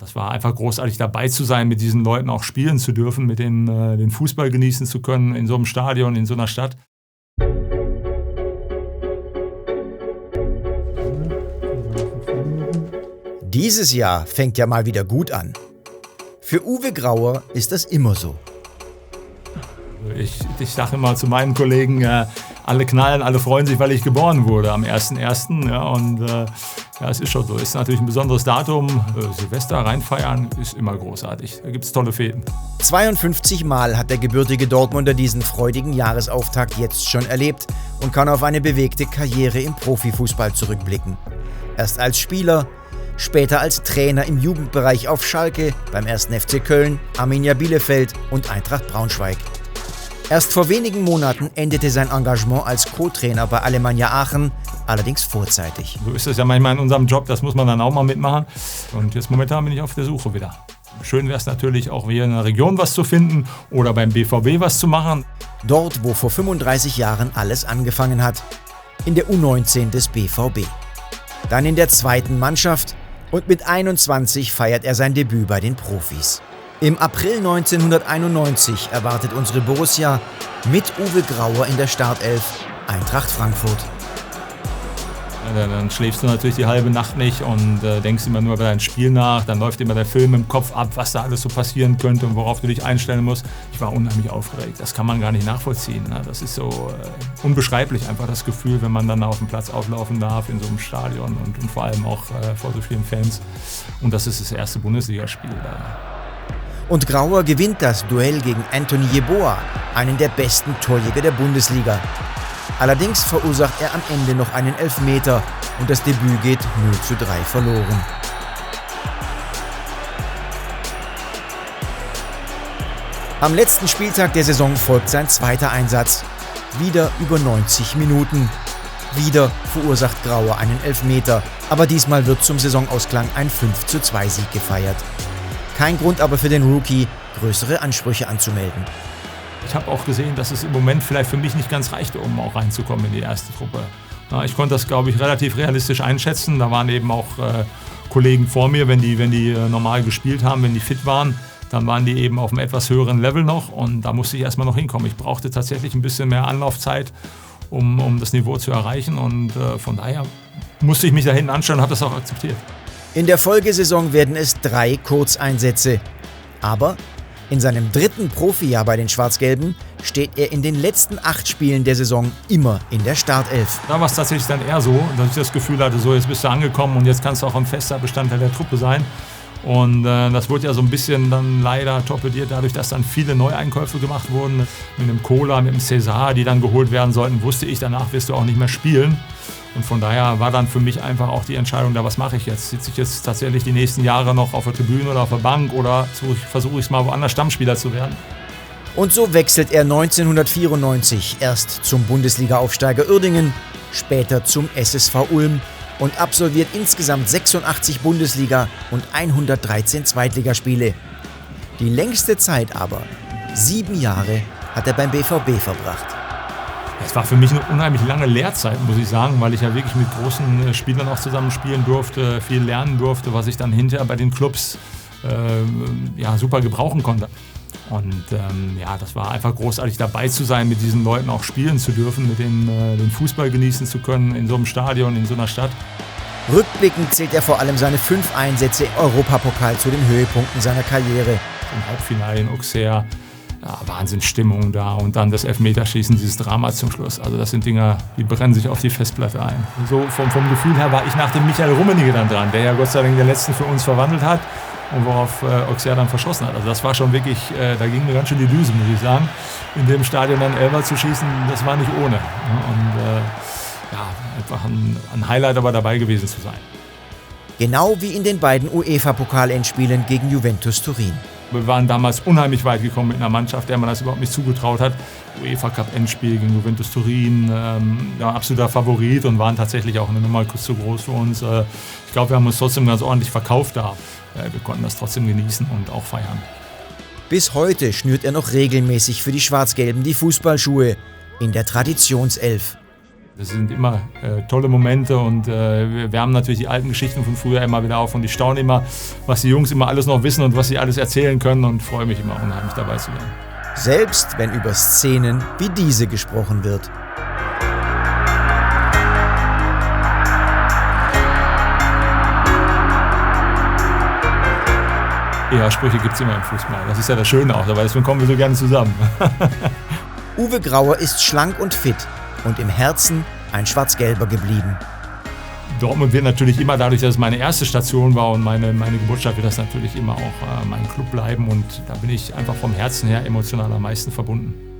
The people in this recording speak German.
Das war einfach großartig, dabei zu sein, mit diesen Leuten auch spielen zu dürfen, mit denen den Fußball genießen zu können, in so einem Stadion, in so einer Stadt. Dieses Jahr fängt ja mal wieder gut an. Für Uwe Grauer ist das immer so. Ich sage immer zu meinen Kollegen, alle knallen, alle freuen sich, weil ich geboren wurde am 1.1. Ja, und es ist schon so. Ist natürlich ein besonderes Datum. Silvester reinfeiern ist immer großartig. Da gibt es tolle Feten. 52 Mal hat der gebürtige Dortmunder diesen freudigen Jahresauftakt jetzt schon erlebt und kann auf eine bewegte Karriere im Profifußball zurückblicken. Erst als Spieler, später als Trainer im Jugendbereich auf Schalke, beim 1. FC Köln, Arminia Bielefeld und Eintracht Braunschweig. Erst vor wenigen Monaten endete sein Engagement als Co-Trainer bei Alemannia Aachen, allerdings vorzeitig. So ist es ja manchmal in unserem Job, das muss man dann auch mal mitmachen. Und jetzt momentan bin ich auf der Suche wieder. Schön wäre es natürlich auch hier in der Region was zu finden oder beim BVB was zu machen. Dort, wo vor 35 Jahren alles angefangen hat, in der U19 des BVB. Dann in der zweiten Mannschaft und mit 21 feiert er sein Debüt bei den Profis. Im April 1991 erwartet unsere Borussia mit Uwe Grauer in der Startelf Eintracht Frankfurt. Ja, dann schläfst du natürlich die halbe Nacht nicht und denkst immer nur über dein Spiel nach. Dann läuft immer der Film im Kopf ab, was da alles so passieren könnte und worauf du dich einstellen musst. Ich war unheimlich aufgeregt. Das kann man gar nicht nachvollziehen. Ne? Das ist so unbeschreiblich einfach das Gefühl, wenn man dann auf dem Platz auflaufen darf in so einem Stadion und vor allem auch vor so vielen Fans. Und das ist das erste Bundesligaspiel da. Und Grauer gewinnt das Duell gegen Anthony Yeboah, einen der besten Torjäger der Bundesliga. Allerdings verursacht er am Ende noch einen Elfmeter und das Debüt geht 0:3 verloren. Am letzten Spieltag der Saison folgt sein zweiter Einsatz. Wieder über 90 Minuten. Wieder verursacht Grauer einen Elfmeter, aber diesmal wird zum Saisonausklang ein 5:2 Sieg gefeiert. Kein Grund aber für den Rookie, größere Ansprüche anzumelden. Ich habe auch gesehen, dass es im Moment vielleicht für mich nicht ganz reichte, um auch reinzukommen in die erste Truppe. Ich konnte das, glaube ich, relativ realistisch einschätzen. Da waren eben auch Kollegen vor mir, wenn die normal gespielt haben, wenn die fit waren, dann waren die eben auf einem etwas höheren Level noch und da musste ich erstmal noch hinkommen. Ich brauchte tatsächlich ein bisschen mehr Anlaufzeit, um das Niveau zu erreichen und von daher musste ich mich da hinten anstellen und habe das auch akzeptiert. In der Folgesaison werden es 3 Kurzeinsätze. Aber in seinem dritten Profijahr bei den Schwarz-Gelben steht er in den letzten 8 Spielen der Saison immer in der Startelf. Da war es tatsächlich dann eher so, dass ich das Gefühl hatte, so jetzt bist du angekommen und jetzt kannst du auch ein fester Bestandteil der Truppe sein. Und das wurde ja so ein bisschen dann leider torpediert, dadurch, dass dann viele Neueinkäufe gemacht wurden. Mit dem Kohler, mit dem César, die dann geholt werden sollten, wusste ich, danach wirst du auch nicht mehr spielen. Und von daher war dann für mich einfach auch die Entscheidung, was mache ich jetzt? Sitze ich jetzt tatsächlich die nächsten Jahre noch auf der Tribüne oder auf der Bank oder versuche ich es mal woanders Stammspieler zu werden? Und so wechselt er 1994 erst zum Bundesliga-Aufsteiger Uerdingen, später zum SSV Ulm und absolviert insgesamt 86 Bundesliga- und 113 Zweitligaspiele. Die längste Zeit aber, 7 Jahre, hat er beim BVB verbracht. Es war für mich eine unheimlich lange Lehrzeit, muss ich sagen, weil ich ja wirklich mit großen Spielern auch zusammen spielen durfte, viel lernen durfte, was ich dann hinterher bei den Clubs super gebrauchen konnte. Und das war einfach großartig, dabei zu sein, mit diesen Leuten auch spielen zu dürfen, mit denen den Fußball genießen zu können, in so einem Stadion, in so einer Stadt. Rückblickend zählt er vor allem seine 5 Einsätze im Europapokal zu den Höhepunkten seiner Karriere. Im Halbfinale in Auxerre. Ja, Wahnsinnsstimmung da und dann das Elfmeterschießen, dieses Drama zum Schluss. Also das sind Dinge, die brennen sich auf die Festplatte ein. So vom Gefühl her war ich nach dem Michael Rummenigge dann dran, der ja Gott sei Dank den letzten für uns verwandelt hat und worauf Auxerre dann verschossen hat. Also das war schon wirklich, da ging mir ganz schön die Düse, muss ich sagen. In dem Stadion dann Elfer zu schießen, das war nicht ohne. Und einfach ein Highlight aber dabei gewesen zu sein. Genau wie in den beiden UEFA-Pokal-Endspielen gegen Juventus Turin. Wir waren damals unheimlich weit gekommen mit einer Mannschaft, der man das überhaupt nicht zugetraut hat. UEFA-Cup-Endspiel gegen Juventus Turin, absoluter Favorit und waren tatsächlich auch eine Nummer zu groß für uns. Ich glaube, wir haben uns trotzdem ganz ordentlich verkauft da. Wir konnten das trotzdem genießen und auch feiern. Bis heute schnürt er noch regelmäßig für die Schwarz-Gelben die Fußballschuhe in der Traditionself. Das sind immer tolle Momente und wir haben natürlich die alten Geschichten von früher immer wieder auf und ich staune immer, was die Jungs immer alles noch wissen und was sie alles erzählen können und freue mich immer unheimlich dabei zu sein. Selbst wenn über Szenen wie diese gesprochen wird. Ja, Sprüche gibt es immer im Fußball. Das ist ja das Schöne auch dabei, deswegen kommen wir so gerne zusammen. Uwe Grauer ist schlank und fit und im Herzen ein Schwarz-Gelber geblieben. Dortmund wird natürlich immer, dadurch, dass es meine erste Station war und meine Geburtsstadt, wird das natürlich immer auch mein Club bleiben und da bin ich einfach vom Herzen her emotional am meisten verbunden.